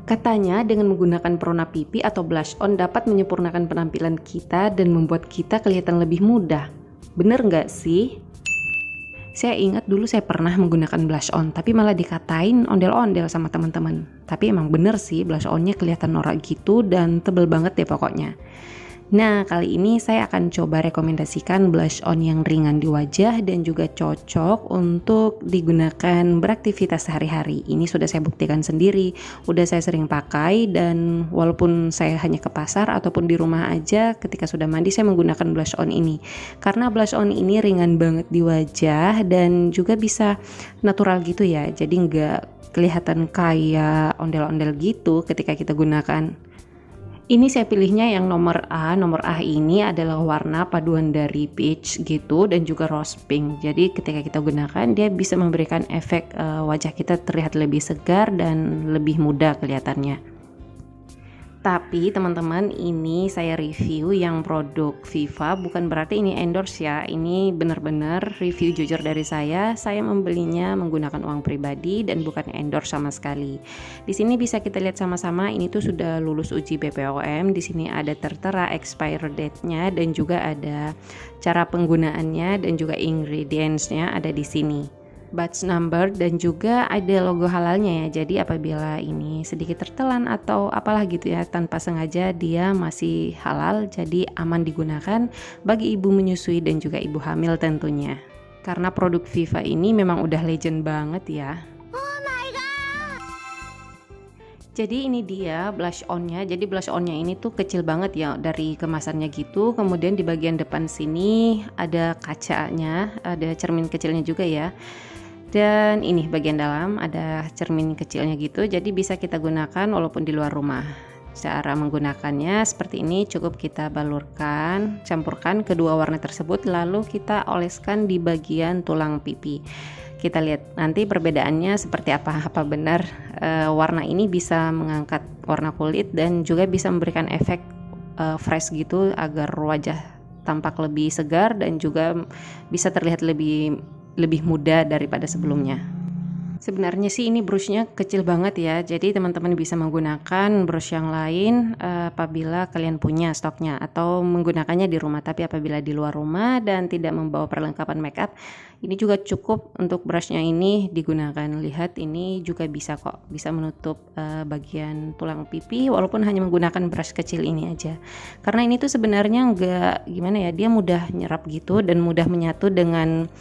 Katanya dengan menggunakan pewarna pipi atau blush on dapat menyempurnakan penampilan kita dan membuat kita kelihatan lebih muda. Bener nggak sih? Saya ingat dulu saya pernah menggunakan blush on, tapi malah dikatain ondel-ondel sama teman-teman. Tapi emang bener sih, blush onnya kelihatan norak gitu dan tebel banget deh pokoknya. Nah, kali ini saya akan coba rekomendasikan blush on yang ringan di wajah dan juga cocok untuk digunakan beraktivitas sehari-hari. Ini sudah saya buktikan sendiri, udah saya sering pakai, dan walaupun saya hanya ke pasar ataupun di rumah aja, ketika sudah mandi saya menggunakan blush on ini. Karena blush on ini ringan banget di wajah dan juga bisa natural gitu ya, jadi nggak kelihatan kayak ondel-ondel gitu ketika kita gunakan. Ini saya pilihnya yang nomor A. Nomor A ini adalah warna paduan dari peach gitu dan juga rose pink. Jadi ketika kita gunakan dia bisa memberikan efek wajah kita terlihat lebih segar dan lebih muda kelihatannya. Tapi teman-teman, ini saya review yang produk Viva, bukan berarti ini endorse ya. Ini benar-benar review jujur dari saya. Saya membelinya menggunakan uang pribadi dan bukan endorse sama sekali. Di sini bisa kita lihat sama-sama, ini tuh sudah lulus uji BPOM. Di sini ada tertera expire date-nya dan juga ada cara penggunaannya dan juga ingredients-nya ada di sini. Batch number dan juga ada logo halalnya ya. Jadi apabila ini sedikit tertelan atau apalah gitu ya tanpa sengaja, dia masih halal, jadi aman digunakan bagi ibu menyusui dan juga ibu hamil tentunya. Karena produk Viva ini memang udah legend banget ya. Jadi ini dia blush onnya. Jadi blush onnya ini tuh kecil banget ya dari kemasannya gitu. Kemudian di bagian depan sini ada kacanya, ada cermin kecilnya juga ya. Dan ini bagian dalam ada cermin kecilnya gitu. Jadi bisa kita gunakan walaupun di luar rumah. Cara menggunakannya seperti ini, cukup kita balurkan, campurkan kedua warna tersebut, lalu kita oleskan di bagian tulang pipi. Kita lihat nanti perbedaannya seperti apa. Apa benar warna ini bisa mengangkat warna kulit dan juga bisa memberikan efek fresh gitu agar wajah tampak lebih segar dan juga bisa terlihat lebih muda daripada sebelumnya. Sebenarnya sih ini brushnya kecil banget ya, jadi teman-teman bisa menggunakan brush yang lain apabila kalian punya stoknya atau menggunakannya di rumah. Tapi apabila di luar rumah dan tidak membawa perlengkapan makeup, ini juga cukup untuk brushnya ini digunakan. Lihat, ini juga bisa kok, bisa menutup bagian tulang pipi walaupun hanya menggunakan brush kecil ini aja. Karena ini tuh sebenarnya nggak gimana ya, dia mudah nyerap gitu dan mudah menyatu dengan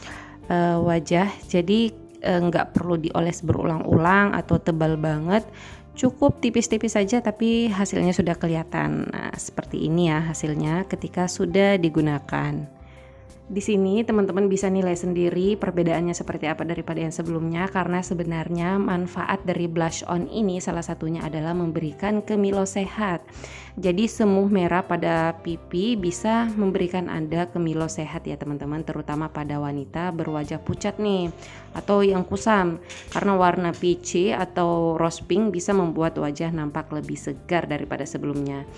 wajah, jadi nggak perlu dioles berulang-ulang atau tebal banget, cukup tipis-tipis saja tapi hasilnya sudah kelihatan. Nah, seperti ini ya hasilnya ketika sudah digunakan. Di sini teman-teman bisa nilai sendiri perbedaannya seperti apa daripada yang sebelumnya, karena sebenarnya manfaat dari blush on ini salah satunya adalah memberikan kemilau sehat. Jadi sembuh merah pada pipi bisa memberikan Anda kemilau sehat ya teman-teman, terutama pada wanita berwajah pucat nih atau yang kusam, karena warna peachy atau rose pink bisa membuat wajah nampak lebih segar daripada sebelumnya.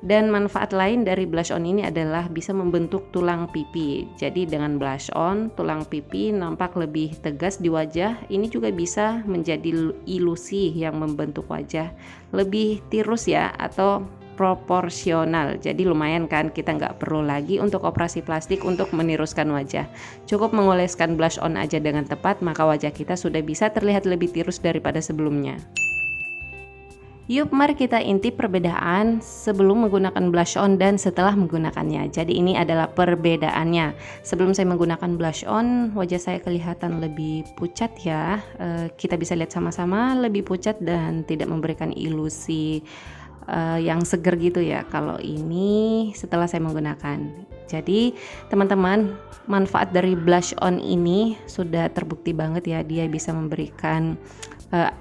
Dan manfaat lain dari blush on ini adalah bisa membentuk tulang pipi. Jadi dengan blush on, tulang pipi nampak lebih tegas di wajah. Ini juga bisa menjadi ilusi yang membentuk wajah lebih tirus ya, atau proporsional. Jadi lumayan kan, kita nggak perlu lagi untuk operasi plastik untuk meniruskan wajah. Cukup mengoleskan blush on aja dengan tepat, maka wajah kita sudah bisa terlihat lebih tirus daripada sebelumnya. Yuk, mari kita intip perbedaan sebelum menggunakan blush on dan setelah menggunakannya. Jadi ini adalah perbedaannya. Sebelum saya menggunakan blush on, wajah saya kelihatan lebih pucat ya. Kita bisa lihat sama-sama lebih pucat dan tidak memberikan ilusi yang seger gitu ya. Kalau ini setelah saya menggunakan. Jadi teman-teman, manfaat dari blush on ini sudah terbukti banget ya. Dia bisa memberikan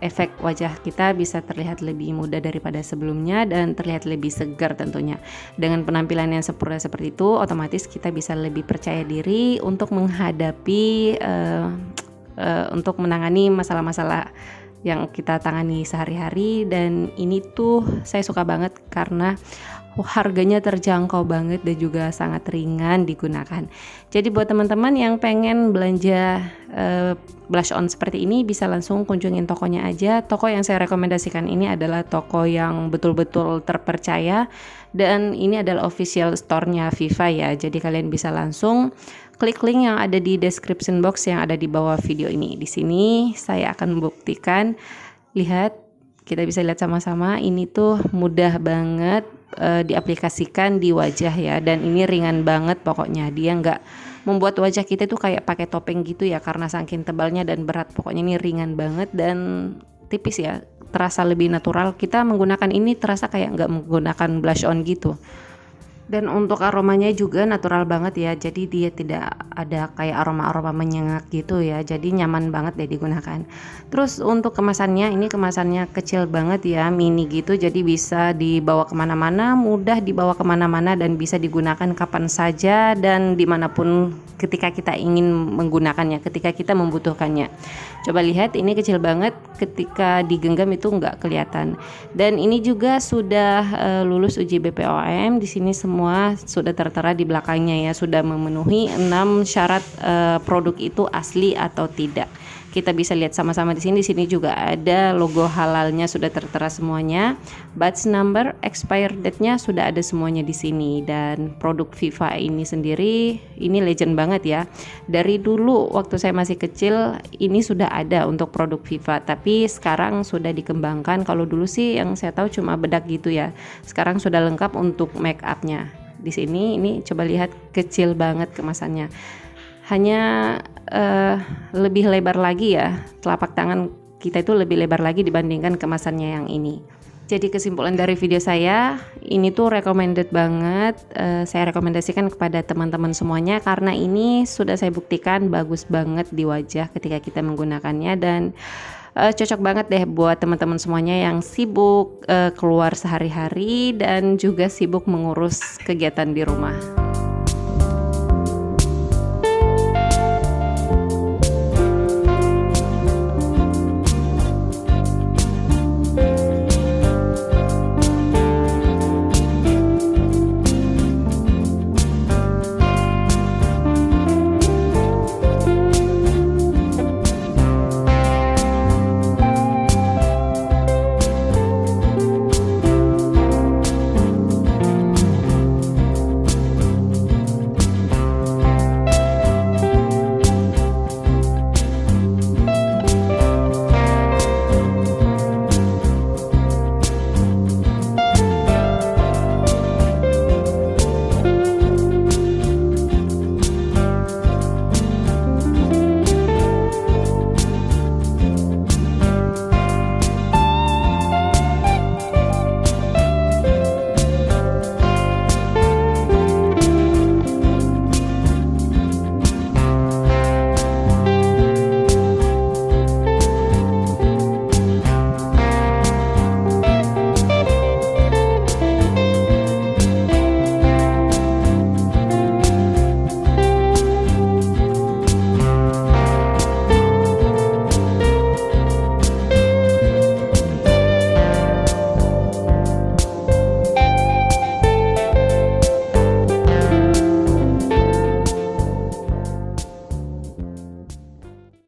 efek wajah kita bisa terlihat lebih muda daripada sebelumnya dan terlihat lebih segar tentunya. Dengan penampilan yang sempurna seperti itu, otomatis kita bisa lebih percaya diri untuk menghadapi untuk menangani masalah-masalah yang kita tangani sehari-hari. Dan ini tuh saya suka banget karena harganya terjangkau banget dan juga sangat ringan digunakan. Jadi buat teman-teman yang pengen belanja blush on seperti ini, bisa langsung kunjungin tokonya aja. Toko yang saya rekomendasikan ini adalah toko yang betul-betul terpercaya, dan ini adalah official store-nya Viva ya. Jadi kalian bisa langsung klik link yang ada di description box yang ada di bawah video ini. Di sini saya akan membuktikan. Lihat, kita bisa lihat sama-sama, ini tuh mudah banget diaplikasikan di wajah ya, dan ini ringan banget pokoknya. Dia nggak membuat wajah kita tuh kayak pakai topeng gitu ya, karena saking tebalnya dan berat. Pokoknya ini ringan banget dan tipis ya, terasa lebih natural. Kita menggunakan ini terasa kayak nggak menggunakan blush on gitu. Dan untuk aromanya juga natural banget ya, jadi dia tidak ada kayak aroma-aroma menyengat gitu ya, jadi nyaman banget deh digunakan. Terus untuk kemasannya, ini kemasannya kecil banget ya, mini gitu, jadi bisa dibawa kemana-mana, mudah dibawa kemana-mana, dan bisa digunakan kapan saja dan dimanapun ketika kita ingin menggunakannya, ketika kita membutuhkannya. Coba lihat, ini kecil banget, ketika digenggam itu nggak kelihatan. Dan ini juga sudah lulus uji BPOM. Di sini semua sudah tertera di belakangnya ya, sudah memenuhi 6 syarat produk itu asli atau tidak. Kita bisa lihat sama-sama di sini. Di sini juga ada logo halalnya, sudah tertera semuanya. Batch number, expire date-nya sudah ada semuanya di sini. Dan produk Viva ini sendiri, ini legend banget ya. Dari dulu waktu saya masih kecil, ini sudah ada untuk produk Viva, tapi sekarang sudah dikembangkan. Kalau dulu sih yang saya tahu cuma bedak gitu ya. Sekarang sudah lengkap untuk make up-nya. Di sini ini coba lihat, kecil banget kemasannya. Hanya lebih lebar lagi ya, telapak tangan kita itu lebih lebar lagi dibandingkan kemasannya yang ini. Jadi kesimpulan dari video saya, ini tuh recommended banget. Saya rekomendasikan kepada teman-teman semuanya karena ini sudah saya buktikan bagus banget di wajah ketika kita menggunakannya, dan cocok banget deh buat teman-teman semuanya yang sibuk keluar sehari-hari dan juga sibuk mengurus kegiatan di rumah.